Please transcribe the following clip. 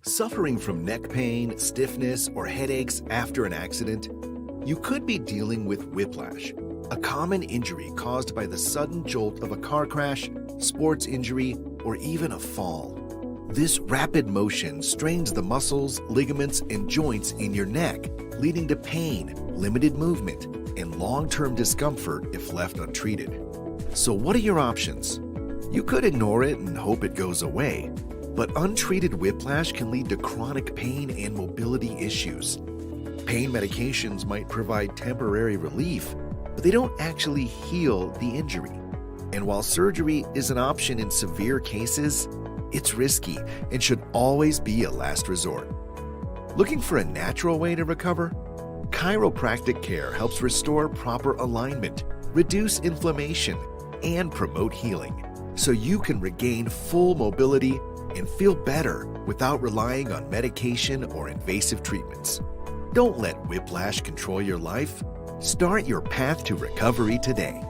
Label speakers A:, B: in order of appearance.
A: Suffering from neck pain, stiffness, or headaches after an accident? You could be dealing with whiplash, a common injury caused by the sudden jolt of a car crash, sports injury, or even a fall. This rapid motion strains the muscles, ligaments, and joints in your neck, leading to pain, limited movement, and long-term discomfort if left untreated. So what are your options? You could ignore it and hope it goes away, but untreated whiplash can lead to chronic pain and mobility issues. Pain medications might provide temporary relief, but they don't actually heal the injury. And while surgery is an option in severe cases, it's risky and should always be a last resort. Looking for a natural way to recover? Chiropractic care helps restore proper alignment, reduce inflammation, and promote healing, so you can regain full mobility and feel better without relying on medication or invasive treatments. Don't let whiplash control your life. Start your path to recovery today.